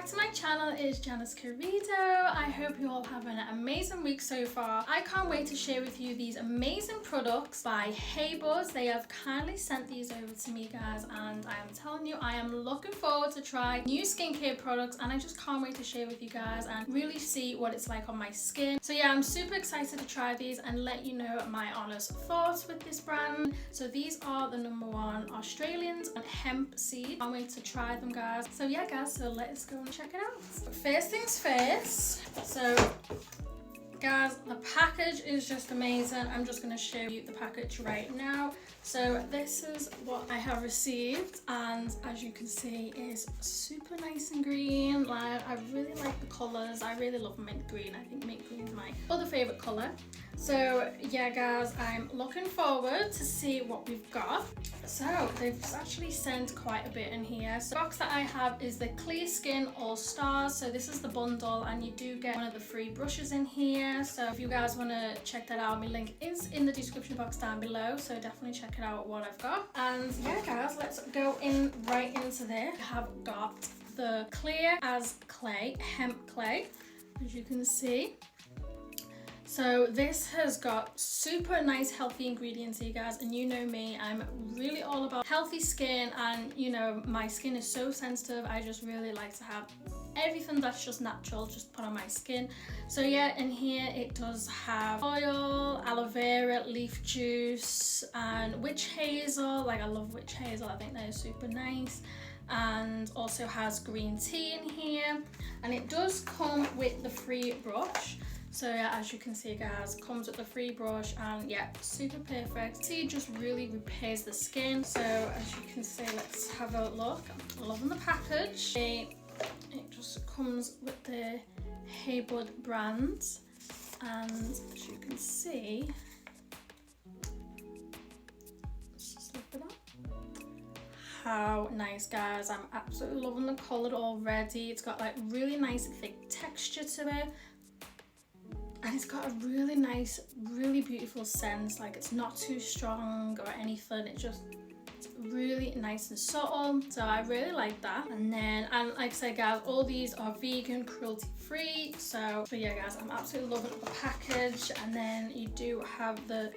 back to my channel. It is Janice Carrido. I hope you all have an amazing week so far. I can't wait to share with you these amazing products by HeyBudz. They have kindly sent these over to me, guys, and I am telling you, I am looking forward to try new skincare products, and I just can't wait to share with you guys and really see what it's like on my skin. So yeah, I'm super excited to try these and let you know my honest thoughts with this brand. So these are the #1 Australians on hemp seed. Can't wait to try them, guys. So yeah, guys, so let's go and check it out. First things first, so guys, the package is just amazing. I'm just going to show you the package right now. So this is what I have received, and as you can see, it's super nice and green. Like, I really like the colours. I really love mint green. I think mint green is my other favourite colour. So yeah, guys, I'm looking forward to see what we've got. So they've actually sent quite a bit in here. So the box that I have is the Clear Skin All Stars. So this is the bundle, and you do get one of the free brushes in here. So if you guys want to check that out, my link is in the description box down below. So definitely check it out what I've got. And yeah, guys, let's go right into there. I have got the Clear as Clay, hemp clay, as you can see. So this has got super nice healthy ingredients here, guys, and you know me, I'm really all about healthy skin, and you know my skin is so sensitive. I just really like to have everything that's just natural just put on my skin. So yeah, in here it does have oil, aloe vera, leaf juice, and witch hazel. Like, I love witch hazel, I think that is super nice. And also has green tea in here, and it does come with the free brush. So yeah, as you can see, guys, comes with the free brush, and yeah, super perfect. See, just really repairs the skin. So as you can see, let's have a look. I'm loving the package. It just comes with the HeyBudz brand, and as you can see, let's just look at that. How nice, guys. I'm absolutely loving the colour already. It's got like really nice thick texture to it. And it's got a really nice, really beautiful scent. Like, it's not too strong or anything. It's really nice and subtle. So I really like that. And like I said, guys, all these are vegan, cruelty free. So yeah, guys, I'm absolutely loving the package. And then you do have the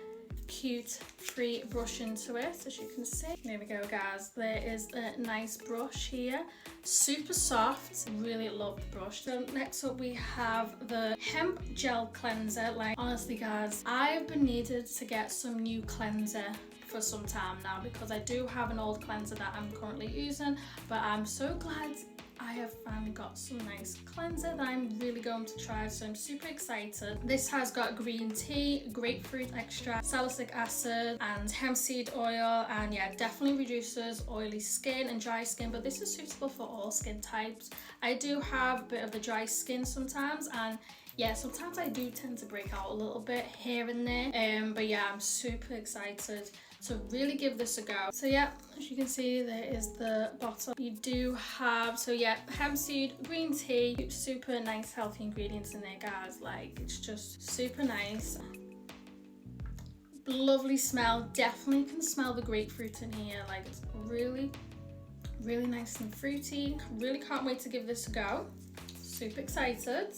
cute free brush into it, as you can see. There we go, guys. There is a nice brush here, super soft. Really love the brush. So next up we have the hemp gel cleanser. Like, honestly, guys, I've been needed to get some new cleanser for some time now, because I do have an old cleanser that I'm currently using, but I'm so glad I have finally got some nice cleanser that I'm really going to try, so I'm super excited. This has got green tea, grapefruit extract, salicylic acid, and hemp seed oil, and yeah, definitely reduces oily skin and dry skin, but this is suitable for all skin types. I do have a bit of the dry skin sometimes, and yeah, sometimes I do tend to break out a little bit here and there, but yeah, I'm super excited to really give this a go. So yeah, as you can see, there is the bottle. You do have, so yeah, hemp seed, green tea, super nice healthy ingredients in there, guys. Like, it's just super nice. Lovely smell. Definitely can smell the grapefruit in here. Like, it's really nice and fruity. Really can't wait to give this a go. Super excited.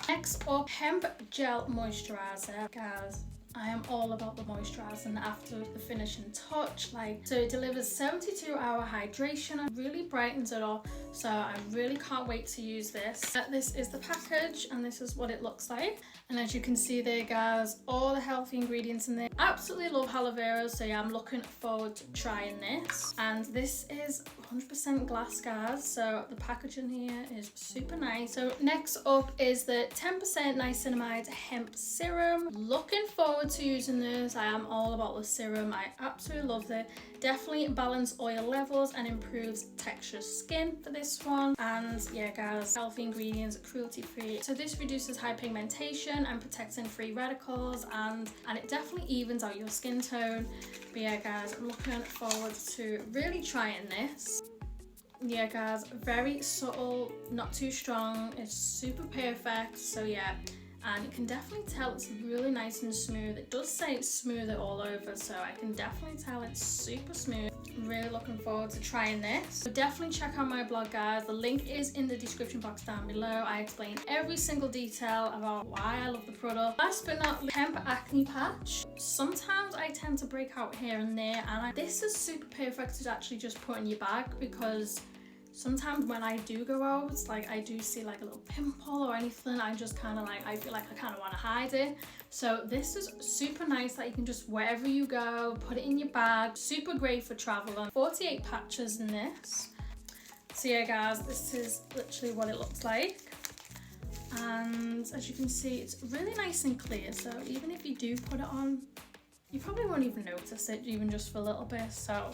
Next up, hemp gel moisturizer, guys. I am all about the moisturising after the finishing touch. Like, so it delivers 72-hour hydration and really brightens it up. So I really can't wait to use this. This is the package, and this is what it looks like. And as you can see there, guys, all the healthy ingredients in there. Absolutely love aloe vera, so yeah, I'm looking forward to trying this. And this is 100% glass, guys, so the packaging here is super nice. So next up is the 10% niacinamide hemp serum. Looking forward to using this. I am all about the serum. I absolutely love it. Definitely balance oil levels and improves texture skin for this one. And yeah, guys, healthy ingredients, cruelty free. So this reduces hyperpigmentation and protects free radicals, and it definitely evens out your skin tone. But yeah, guys, I'm looking forward to really trying this. Yeah, guys, very subtle, not too strong. It's super perfect. So yeah, and you can definitely tell it's really nice and smooth. It does say it's smooth it all over, so I can definitely tell it's super smooth. I'm really looking forward to trying this. So definitely check out my blog, guys. The link is in the description box down below. I explain every single detail about why I love the product. Last but not least, Hemp acne patch. Sometimes I tend to break out here and there, and this is super perfect to actually just put in your bag, because sometimes when I do go out, like I do see like a little pimple or anything, I just kind of like, I feel like I kind of want to hide it. So this is super nice that you can just, wherever you go, put it in your bag. Super great for traveling. 48 patches in this. So yeah, guys, this is literally what it looks like. And as you can see, it's really nice and clear. So even if you do put it on, you probably won't even notice it, even just for a little bit. So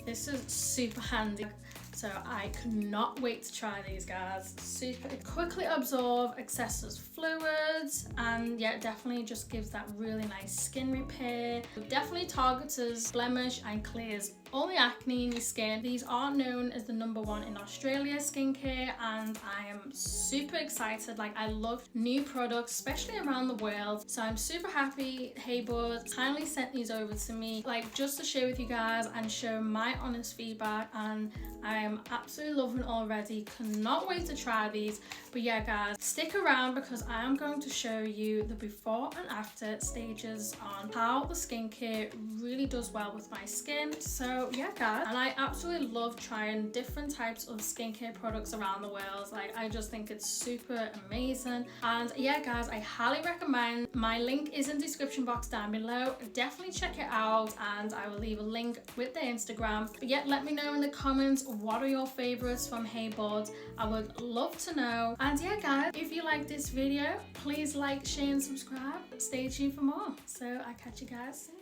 this is super handy. So I cannot wait to try these, guys. Super, it quickly absorbs excess fluids, and yeah, definitely just gives that really nice skin repair. It definitely targets blemish and clears all the acne in your skin. These are known as the #1 in Australia skincare, and I am super excited. Like, I love new products, especially around the world. So I'm super happy HeyBuds kindly sent these over to me, like just to share with you guys and show my honest feedback, and I am absolutely loving it already. Cannot wait to try these. But yeah, guys, stick around because I am going to show you the before and after stages on how the skincare really does well with my skin. So yeah, guys, and I absolutely love trying different types of skincare products around the world. Like, I just think it's super amazing. And yeah, guys, I highly recommend. My link is in the description box down below. Definitely check it out, and I will leave a link with their Instagram. But yeah, let me know in the comments, what are your favorites from HeyBuds? I would love to know. And yeah, guys, if you like this video, please like, share and subscribe. Stay tuned for more. So I'll catch you guys soon.